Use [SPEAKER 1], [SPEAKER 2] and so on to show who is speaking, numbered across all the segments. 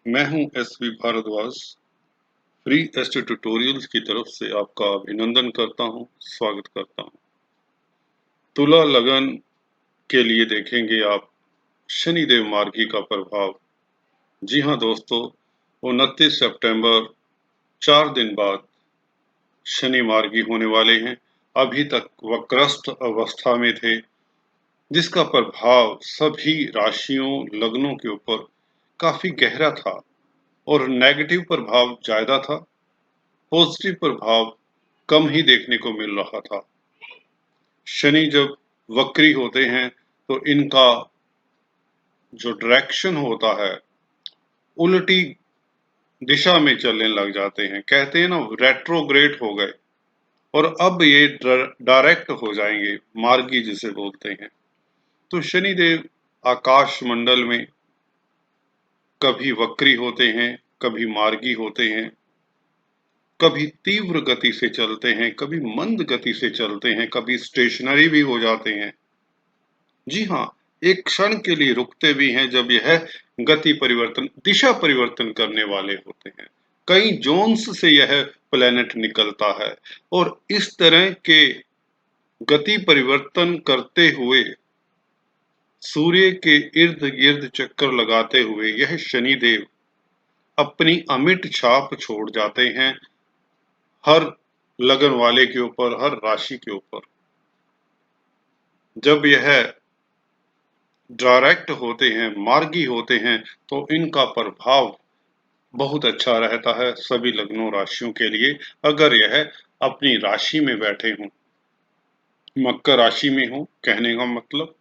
[SPEAKER 1] मैं हूं SV Bhardwaj. Free एस्टे tutorials की तरफ से आपका अभिनंदन करता हूं, स्वागत करता हूं। तुला लगन के लिए देखेंगे आप शनिदेव मार्गी का प्रभाव। जी हां दोस्तों, 29 सितंबर 4 दिन बाद शनि मार्गी होने वाले हैं। अभी तक वक्रस्थ अवस्था में थे, जिसका प्रभाव सभी राशियों लग्नों के ऊपर काफी गहरा था और नेगेटिव प्रभाव ज्यादा था। पॉजिटिव प्रभाव कम ही देखने को मिल रहा था। शनि जब वक्री होते हैं तो इनका जो डायरेक्शन होता है उल्टी दिशा में चलने लग जाते हैं। कहते हैं ना, रेट्रोग्रेड हो गए और अब ये डायरेक्ट हो जाएंगे, मार्गी जिसे बोलते हैं। तो शनिदेव आकाश मंडल में कभी वक्री होते हैं, कभी मार्गी होते हैं, कभी तीव्र गति से चलते हैं, कभी मंद गति से चलते हैं, कभी स्टेशनरी भी हो जाते हैं। जी हाँ, एक क्षण के लिए रुकते भी हैं जब यह गति परिवर्तन, दिशा परिवर्तन करने वाले होते हैं। कई जोन्स से यह प्लेनेट निकलता है और इस तरह के गति परिवर्तन करते हुए सूर्य के इर्द गिर्द चक्कर लगाते हुए यह शनिदेव अपनी अमिट छाप छोड़ जाते हैं हर लगन वाले के ऊपर, हर राशि के ऊपर। जब यह डायरेक्ट होते हैं, मार्गी होते हैं, तो इनका प्रभाव बहुत अच्छा रहता है सभी लग्नों राशियों के लिए। अगर यह अपनी राशि में बैठे हों, मकर राशि में हो, कहने का मतलब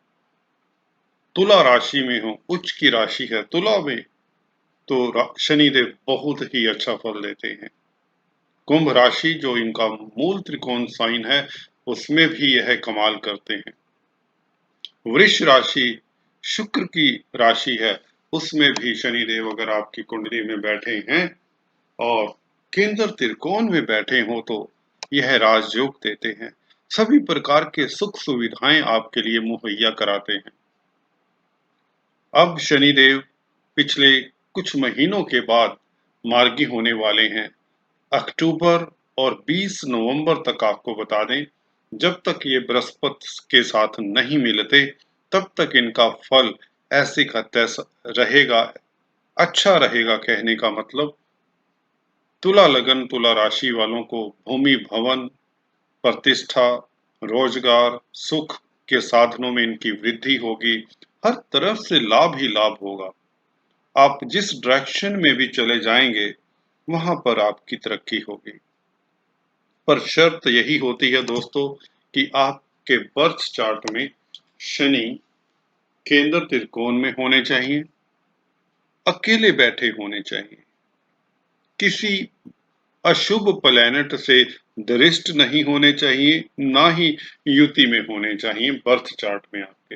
[SPEAKER 1] तुला राशि में हो, उच्च की राशि है तुला में, तो शनिदेव बहुत ही अच्छा फल देते हैं। कुंभ राशि जो इनका मूल त्रिकोण साइन है, उसमें भी यह कमाल करते हैं। वृष राशि शुक्र की राशि है, उसमें भी शनिदेव अगर आपकी कुंडली में बैठे हैं और केंद्र त्रिकोण में बैठे हो तो यह राजयोग देते हैं। सभी प्रकार के सुख सुविधाएं आपके लिए मुहैया कराते हैं। अब शनिदेव पिछले कुछ महीनों के बाद मार्गी होने वाले हैं। अक्टूबर और 20 नवंबर तक आपको बता दें, जब तक ये बृहस्पति के साथ नहीं मिलते तब तक इनका फल ऐसे का तैसा रहेगा, अच्छा रहेगा। कहने का मतलब तुला लगन, तुला राशि वालों को भूमि, भवन, प्रतिष्ठा, रोजगार, सुख के साधनों में इनकी वृद्धि होगी। हर तरफ से लाभ ही लाभ होगा। आप जिस डायरेक्शन में भी चले जाएंगे वहां पर आपकी तरक्की होगी। पर शर्त यही होती है दोस्तों कि आपके बर्थ चार्ट में शनि केंद्र त्रिकोण में होने चाहिए, अकेले बैठे होने चाहिए, किसी अशुभ प्लैनेट से दृष्ट नहीं होने चाहिए, ना ही युति में होने चाहिए बर्थ चार्ट में आपके।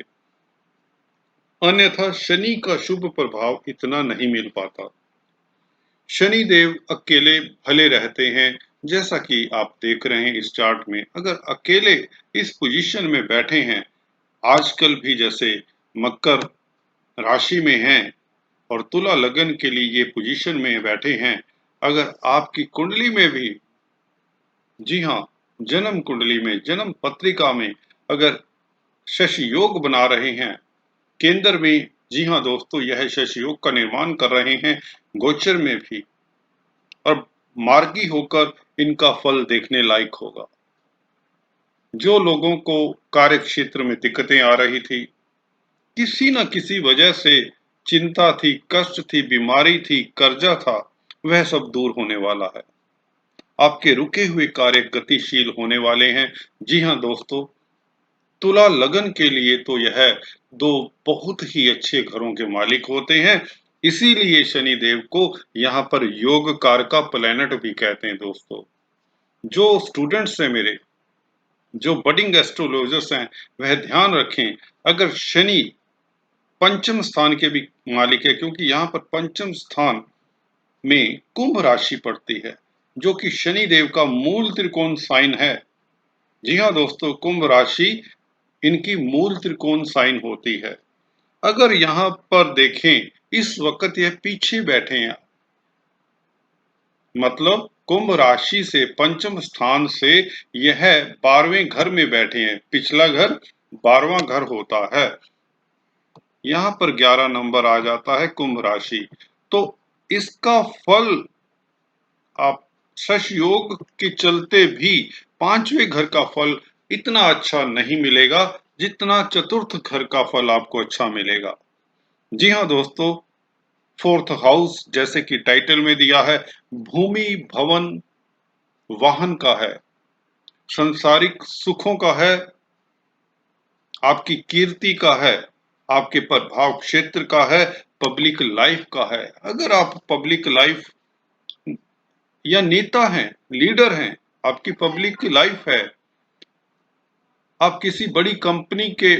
[SPEAKER 1] अन्यथा शनि का शुभ प्रभाव इतना नहीं मिल पाता। शनि देव अकेले भले रहते हैं, जैसा कि आप देख रहे हैं इस चार्ट में। अगर अकेले इस पोजीशन में बैठे हैं, आजकल भी जैसे मकर राशि में हैं और तुला लगन के लिए ये पोजीशन में बैठे हैं, अगर आपकी कुंडली में भी, जी हाँ, जन्म कुंडली में, जन्म पत्रिका में अगर शशि योग बना रहे हैं केंद्र में, जी हाँ दोस्तों, यह शशि योग का निर्माण कर रहे हैं गोचर में भी, और मार्गी होकर इनका फल देखने लायक होगा। जो लोगों को कार्य क्षेत्र में दिक्कतें आ रही थी, किसी न किसी वजह से चिंता थी, कष्ट थी, बीमारी थी, कर्जा था, वह सब दूर होने वाला है। आपके रुके हुए कार्य गतिशील होने वाले हैं। जी हाँ दोस्तों, तुला लगन के लिए तो यह दो बहुत ही अच्छे घरों के मालिक होते हैं। इसीलिए शनि देव को यहाँ पर योगकार का प्लैनेट भी कहते हैं दोस्तों। जो स्टूडेंट्स हैं मेरे, जो बडिंग एस्ट्रोलॉजर्स हैं, वह ध्यान रखें, अगर शनि पंचम स्थान के भी मालिक है, क्योंकि यहाँ पर पंचम स्थान में कुंभ राशि पड़ती है, जो कि शनि देव का मूल त्रिकोण साइन है। जी हाँ दोस्तों, कुंभ राशि इनकी मूल त्रिकोण साइन होती है। अगर यहाँ पर देखें इस वक्त यह पीछे बैठे हैं, मतलब कुंभ राशि से पंचम स्थान से यह 12वें घर में बैठे हैं। पिछला घर 12वां घर होता है। यहाँ पर 11 नंबर आ जाता है कुंभ राशि। तो इसका फल आप शश योग के चलते भी 5वें घर का फल इतना अच्छा नहीं मिलेगा जितना चतुर्थ घर का फल आपको अच्छा मिलेगा। जी हाँ दोस्तों, फोर्थ हाउस जैसे कि टाइटल में दिया है, भूमि, भवन, वाहन का है, संसारिक सुखों का है, आपकी कीर्ति का है, आपके प्रभाव क्षेत्र का है, पब्लिक लाइफ का है। अगर आप पब्लिक लाइफ या नेता हैं, लीडर हैं, आपकी पब्लिक लाइफ है, आप किसी बड़ी कंपनी के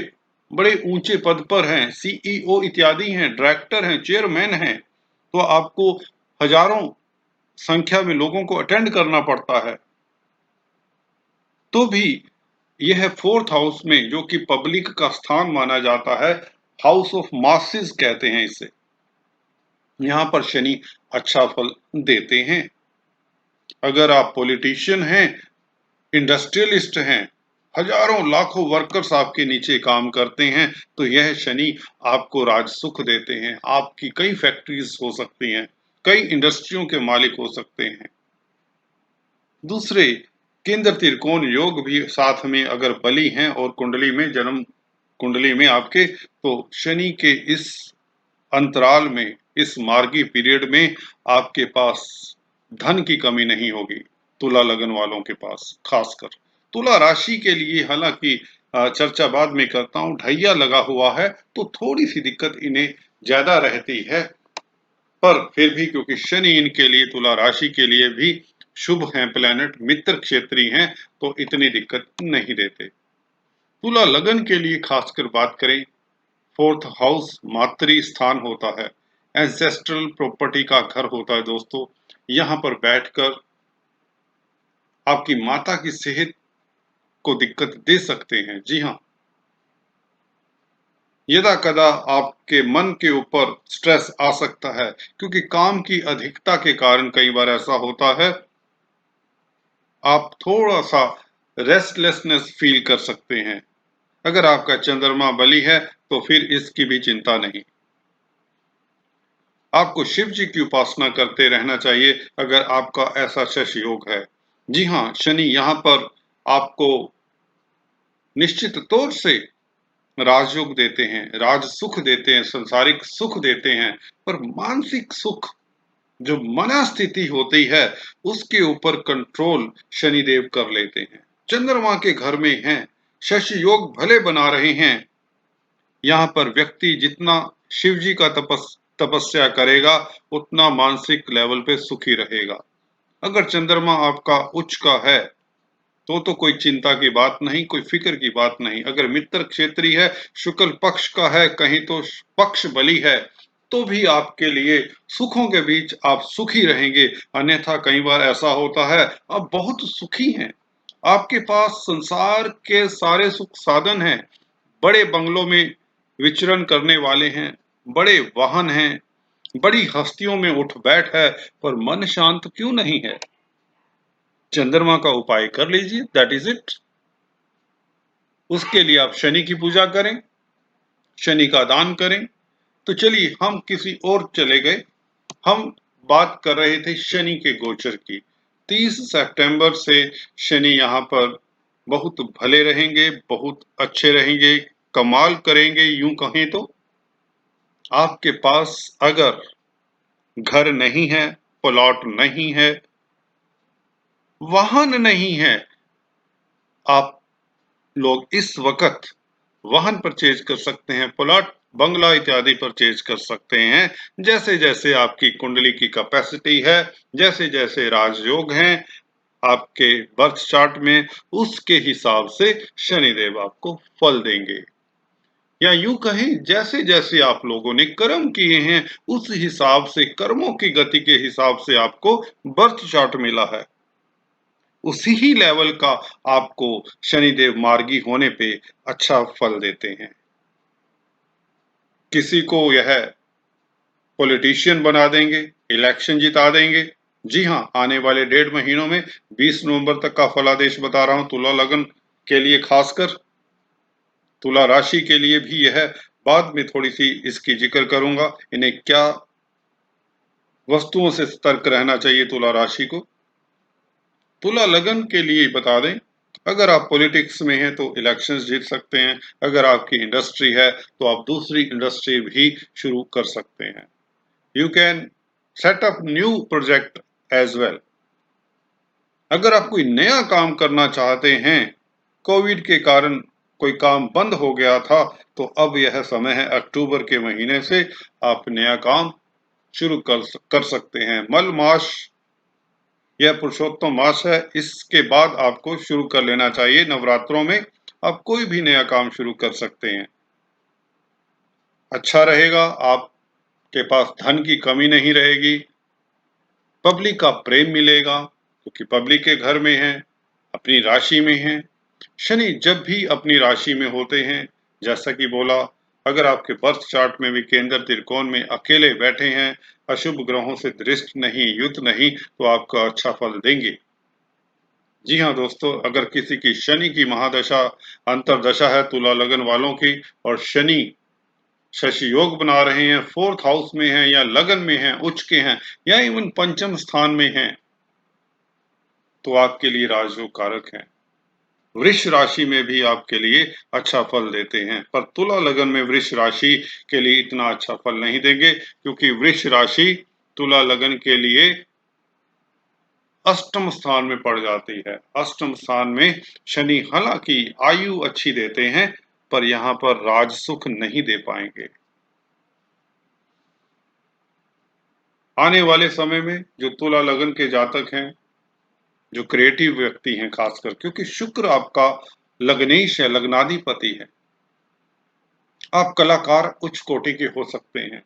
[SPEAKER 1] बड़े ऊंचे पद पर हैं, सीईओ इत्यादि हैं, डायरेक्टर हैं, चेयरमैन हैं, तो आपको हजारों संख्या में लोगों को अटेंड करना पड़ता है। तो भी यह फोर्थ हाउस में, जो कि पब्लिक का स्थान माना जाता है, हाउस ऑफ मासेस कहते हैं इसे, यहाँ पर शनि अच्छा फल देते हैं। अगर आप पॉलिटिशियन हैं, इंडस्ट्रियलिस्ट हैं, हजारों लाखों वर्कर्स आपके नीचे काम करते हैं, तो यह शनि आपको राजसुख देते हैं। आपकी कई फैक्ट्रीज हो सकती हैं, कई इंडस्ट्रियों के मालिक हो सकते हैं। दूसरे, केंद्र त्रिकोण योग भी साथ में अगर बली हैं और कुंडली में, जन्म कुंडली में आपके, तो शनि के इस अंतराल में, इस मार्गी पीरियड में आपके पास धन की कमी नहीं होगी। तुला लगन वालों के पास खासकर तुला राशि के लिए, हालांकि चर्चा बाद में करता हूं, ढैया लगा हुआ है तो थोड़ी सी दिक्कत इन्हें ज्यादा रहती है, पर फिर भी क्योंकि शनि इनके लिए, तुला राशि के लिए भी शुभ हैं प्लैनेट, मित्र क्षेत्री हैं, तो इतनी दिक्कत नहीं देते। तुला लगन के लिए खासकर बात करें, फोर्थ हाउस मातृ स्थान होता है, एंसेस्ट्रल प्रॉपर्टी का घर होता है दोस्तों। यहाँ पर बैठकर आपकी माता की सेहत को दिक्कत दे सकते हैं। जी हाँ, यदा कदा आपके मन के ऊपर स्ट्रेस आ सकता है, क्योंकि काम की अधिकता के कारण कई बार ऐसा होता है, आप थोड़ा सा रेस्टलेसनेस फील कर सकते हैं। अगर आपका चंद्रमा बली है तो फिर इसकी भी चिंता नहीं। आपको शिव जी की उपासना करते रहना चाहिए अगर आपका ऐसा शश योग है। जी हाँ, शनि यहाँ पर आपको निश्चित तौर से राजयोग देते हैं, राज सुख देते हैं, संसारिक सुख देते हैं, पर मानसिक सुख, जो मनस्थिति होती है, उसके ऊपर कंट्रोल शनिदेव कर लेते हैं। चंद्रमा के घर में हैं, शश योग भले बना रहे हैं, यहाँ पर व्यक्ति जितना शिव जी का तपस्या करेगा उतना मानसिक लेवल पे सुखी रहेगा। अगर चंद्रमा आपका उच्च का है तो कोई चिंता की बात नहीं, कोई फिक्र की बात नहीं। अगर मित्र क्षेत्री है, शुक्ल पक्ष का है, कहीं तो पक्ष बली है, तो भी आपके लिए सुखों के बीच आप सुखी रहेंगे। अन्यथा कई बार ऐसा होता है, आप बहुत सुखी हैं, आपके पास संसार के सारे सुख साधन हैं, बड़े बंगलों में विचरण करने वाले हैं, बड़े वाहन हैं, बड़ी हस्तियों में उठ बैठ है, पर मन शांत क्यों नहीं है? चंद्रमा का उपाय कर लीजिए, दैट इज इट। उसके लिए आप शनि की पूजा करें, शनि का दान करें। तो चलिए हम किसी और चले गए, हम बात कर रहे थे शनि के गोचर की। 30 सितंबर से शनि यहाँ पर बहुत भले रहेंगे, बहुत अच्छे रहेंगे, कमाल करेंगे। यूं कहें तो आपके पास अगर घर नहीं है, प्लॉट नहीं है, वाहन नहीं है, आप लोग इस वक्त वाहन परचेज कर सकते हैं, प्लॉट, बंगला इत्यादि परचेज कर सकते हैं। जैसे जैसे आपकी कुंडली की कैपेसिटी है, जैसे जैसे राजयोग हैं आपके बर्थ चार्ट में, उसके हिसाब से शनिदेव आपको फल देंगे। या यूं कहें, जैसे जैसे आप लोगों ने कर्म किए हैं, उस हिसाब से, कर्मों की गति के हिसाब से आपको बर्थ चार्ट मिला है, उसी ही लेवल का आपको शनिदेव मार्गी होने पे अच्छा फल देते हैं। किसी को यह पॉलिटिशियन बना देंगे, इलेक्शन जिता देंगे। जी हाँ, आने वाले 1.5 महीनों में 20 नवंबर तक का फलादेश बता रहा हूं तुला लगन के लिए, खासकर तुला राशि के लिए भी यह बाद में थोड़ी सी इसकी जिक्र करूंगा। इन्हें क्या वस्तुओं से सतर्क रहना चाहिए तुला राशि को। तुला लगन के लिए बता दें, अगर आप पॉलिटिक्स में हैं तो इलेक्शंस जीत सकते हैं। अगर आपकी इंडस्ट्री है तो आप दूसरी इंडस्ट्री भी शुरू कर सकते हैं। You can set up new project as well. अगर आप कोई नया काम करना चाहते हैं, कोविड के कारण कोई काम बंद हो गया था, तो अब यह समय है, अक्टूबर के महीने से आप नया काम शुरू कर सकते हैं। मल मास यह पुरुषोत्तम मास है, इसके बाद आपको शुरू कर लेना चाहिए। नवरात्रों में आप कोई भी नया काम शुरू कर सकते हैं। अच्छा रहेगा, आपके पास धन की कमी नहीं रहेगी, पब्लिक का प्रेम मिलेगा क्योंकि पब्लिक के घर में है, अपनी राशि में है। शनि जब भी अपनी राशि में होते हैं, जैसा कि बोला, अगर आपके बर्थ चार्ट में भी केंद्र त्रिकोण में अकेले बैठे हैं, अशुभ ग्रहों से दृष्ट नहीं, युत नहीं, तो आपको अच्छा फल देंगे। जी हाँ दोस्तों, अगर किसी की शनि की महादशा अंतरदशा है तुला लगन वालों की, और शनि शशि योग बना रहे हैं, 4th हाउस में हैं या लगन में हैं, उच्च के हैं, या इवन पंचम स्थान में हैं, तो आपके लिए राजयोग कारक हैं। वृष राशि में भी आपके लिए अच्छा फल देते हैं, पर तुला लगन में वृष राशि के लिए इतना अच्छा फल नहीं देंगे, क्योंकि वृष राशि तुला लगन के लिए अष्टम स्थान में पड़ जाती है। अष्टम स्थान में शनि हालांकि आयु अच्छी देते हैं, पर यहाँ पर राज सुख नहीं दे पाएंगे। आने वाले समय में जो तुला लगन के जातक हैं, जो क्रिएटिव व्यक्ति हैं खासकर, क्योंकि शुक्र आपका लग्नेश है, लग्नाधिपति है, आप कलाकार उच्च कोटि के हो सकते हैं।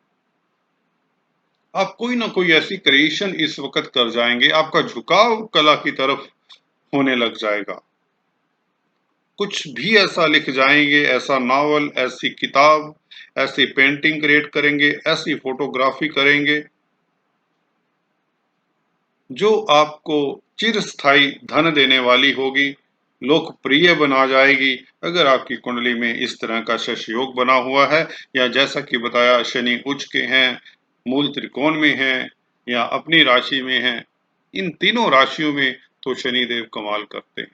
[SPEAKER 1] आप कोई ना कोई ऐसी क्रिएशन इस वक्त कर जाएंगे, आपका झुकाव कला की तरफ होने लग जाएगा। कुछ भी ऐसा लिख जाएंगे, ऐसा नावल, ऐसी किताब, ऐसी पेंटिंग क्रिएट करेंगे, ऐसी फोटोग्राफी करेंगे जो आपको चिरस्थायी धन देने वाली होगी, लोकप्रिय बना जाएगी। अगर आपकी कुंडली में इस तरह का शश योग बना हुआ है, या जैसा कि बताया शनि उच्च के हैं, मूल त्रिकोण में हैं, या अपनी राशि में हैं, इन तीनों राशियों में तो शनि देव कमाल करते हैं।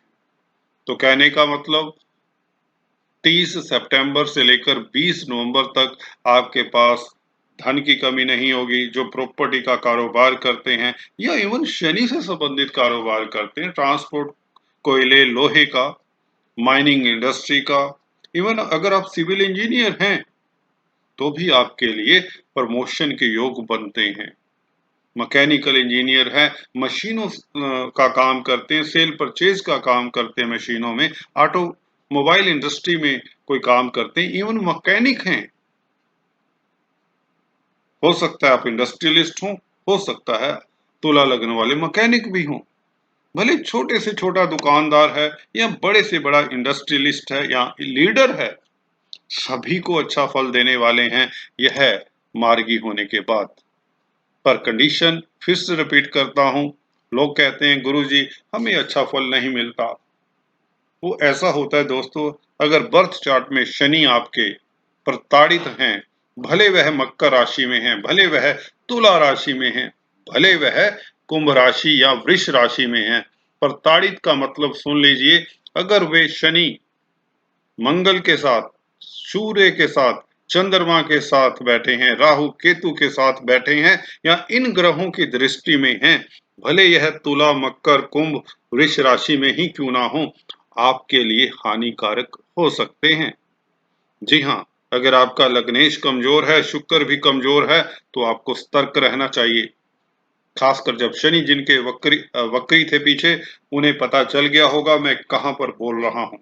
[SPEAKER 1] तो कहने का मतलब 30 सितंबर से लेकर 20 नवंबर तक आपके पास धन की कमी नहीं होगी। जो प्रॉपर्टी का कारोबार करते हैं या इवन शनि से संबंधित कारोबार करते हैं, ट्रांसपोर्ट, कोयले, लोहे का, माइनिंग इंडस्ट्री का, इवन अगर आप सिविल इंजीनियर हैं तो भी आपके लिए प्रमोशन के योग बनते हैं। मैकेनिकल इंजीनियर है, मशीनों का काम करते हैं, सेल परचेज का काम करते हैं मशीनों में, ऑटोमोबाइल इंडस्ट्री में कोई काम करते हैं, इवन मैकेनिक हैं। हो सकता है आप इंडस्ट्रियलिस्ट हो सकता है तुला लगन वाले मैकेनिक भी हों, भले छोटे से छोटा दुकानदार है या बड़े से बड़ा इंडस्ट्रियलिस्ट है या लीडर है, सभी को अच्छा फल देने वाले हैं यह मार्गी होने के बाद। पर कंडीशन फिर से रिपीट करता हूं, लोग कहते हैं गुरुजी हमें अच्छा फल नहीं मिलता। वो ऐसा होता है दोस्तों, अगर बर्थ चार्ट में शनि आपके प्रताड़ित हैं, भले वह मकर राशि में हैं, भले वह तुला राशि में हैं, भले वह कुंभ राशि या वृष राशि में हैं, प्रताड़ित का मतलब सुन लीजिए, अगर वे शनि मंगल के साथ, सूर्य के साथ, चंद्रमा के साथ बैठे हैं, राहु केतु के साथ बैठे हैं, या इन ग्रहों की दृष्टि में हैं, भले यह तुला, मकर, कुंभ, वृष राशि में ही क्यों ना हो, आपके लिए हानिकारक हो सकते हैं। जी हाँ, अगर आपका लग्नेश कमजोर है, शुक्र भी कमजोर है, तो आपको सतर्क रहना चाहिए। खासकर जब शनि जिनके वक्री थे पीछे, उन्हें पता चल गया होगा मैं कहां पर बोल रहा हूं।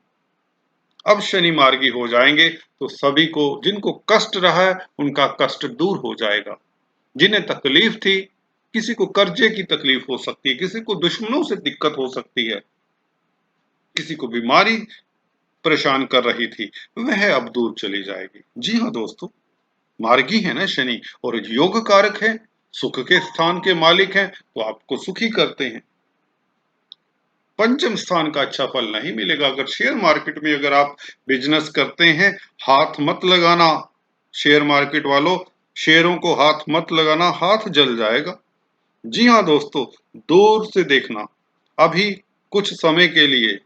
[SPEAKER 1] अब शनि मार्गी हो जाएंगे तो सभी को, जिनको कष्ट रहा है उनका कष्ट दूर हो जाएगा। जिन्हें तकलीफ थी, किसी को कर्जे की तकलीफ हो सकती है, किसी को दुश्मनों से दिक्कत हो सकती है, किसी को बीमारी परेशान कर रही थी, वह अब दूर चली जाएगी। जी हाँ दोस्तों, मार्गी है ना शनि, और योग कारक है, सुख के स्थान के मालिक हैं, तो आपको सुखी करते हैं। पंचम स्थान का अच्छा फल नहीं मिलेगा। अगर शेयर मार्केट में अगर आप बिजनेस करते हैं, हाथ मत लगाना। शेयर मार्केट वालों, शेयरों को हाथ मत लगाना, हाथ जल जाएगा। जी हाँ दोस्तों, दूर से देखना। अभी कुछ समय के लिए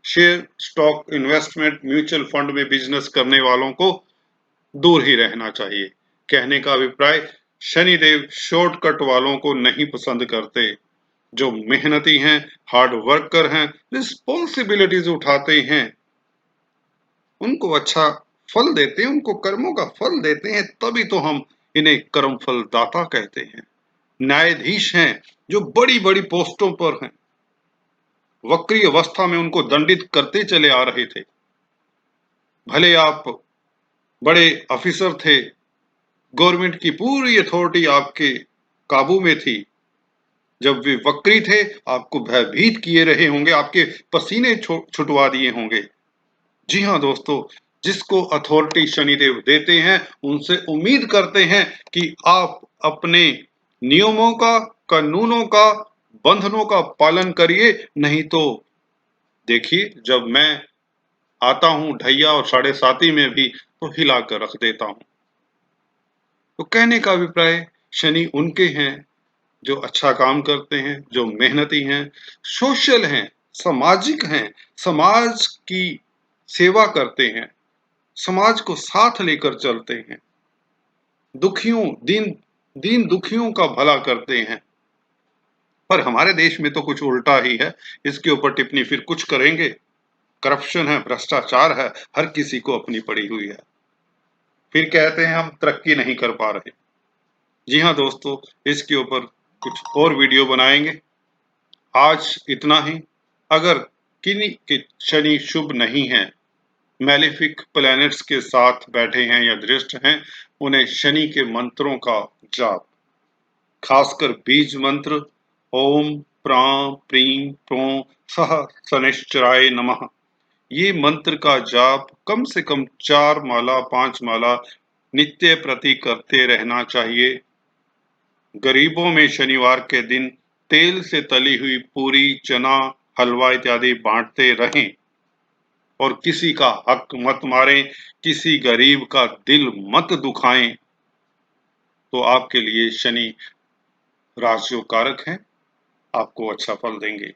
[SPEAKER 1] share, stock, investment, mutual fund में बिजनेस करने वालों को दूर ही रहना चाहिए। कहने का अभिप्राय, शनिदेव शॉर्टकट वालों को नहीं पसंद करते। जो मेहनती हैं, हार्ड वर्कर हैं, रिस्पॉन्सिबिलिटीज उठाते हैं, उनको अच्छा फल देते हैं, उनको कर्मों का फल देते हैं, तभी तो हम इन्हें कर्म फल दाता कहते हैं। न्यायाधीश हैं जो बड़ी बड़ी पोस्टों पर हैं, वक्री अवस्था में उनको दंडित करते चले आ रहे थे। भले आप बड़े ऑफिसर थे, गवर्नमेंट की पूरी अथॉरिटी आपके काबू में थी, जब वे वक्री थे आपको भयभीत किए रहे होंगे, आपके पसीने छुटवा दिए होंगे। जी हाँ दोस्तों, जिसको अथॉरिटी शनिदेव देते हैं, उनसे उम्मीद करते हैं कि आप अपने नियमों का, कानूनों का, बंधनों का पालन करिए। नहीं तो देखिए, जब मैं आता हूं ढैया और 7:30 में भी, तो हिला कर रख देता हूं। तो कहने का अभिप्राय, शनि उनके हैं जो अच्छा काम करते हैं, जो मेहनती हैं, सोशल हैं, सामाजिक हैं, समाज की सेवा करते हैं, समाज को साथ लेकर चलते हैं, दुखियों, दीन दुखियों का भला करते हैं। पर हमारे देश में तो कुछ उल्टा ही है। इसके ऊपर टिप्पणी फिर कुछ करेंगे। करप्शन है, भ्रष्टाचार है, हर किसी को अपनी पड़ी हुई है। फिर कहते हैं हम तरक्की नहीं कर पा रहे। जी हाँ दोस्तों, इसके ऊपर कुछ और वीडियो बनाएंगे। आज इतना ही। अगर किन्हीं के शनि शुभ नहीं है, मैलेफिक प्लैनेट्स के साथ बैठे हैं या दृष्ट हैं, उन्हें शनि के मंत्रों का जाप, खासकर बीज मंत्र ओम प्रां प्रीं प्रों सह शनैश्चराय नमः, ये मंत्र का जाप कम से कम 4 माला 5 माला नित्य प्रति करते रहना चाहिए। गरीबों में शनिवार के दिन तेल से तली हुई पूरी, चना, हलवा इत्यादि बांटते रहें, और किसी का हक मत मारें, किसी गरीब का दिल मत दुखाएं। तो आपके लिए शनि राजयोग कारक हैं, आपको अच्छा फल देंगे।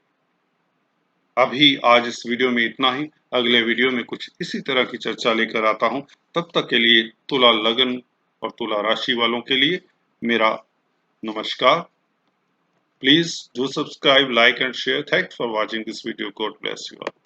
[SPEAKER 1] अभी आज इस वीडियो में इतना ही। अगले वीडियो में कुछ इसी तरह की चर्चा लेकर आता हूं। तब तक के लिए तुला लगन और तुला राशि वालों के लिए मेरा नमस्कार। Please do subscribe, like and share. Thanks for watching this video. God bless you all.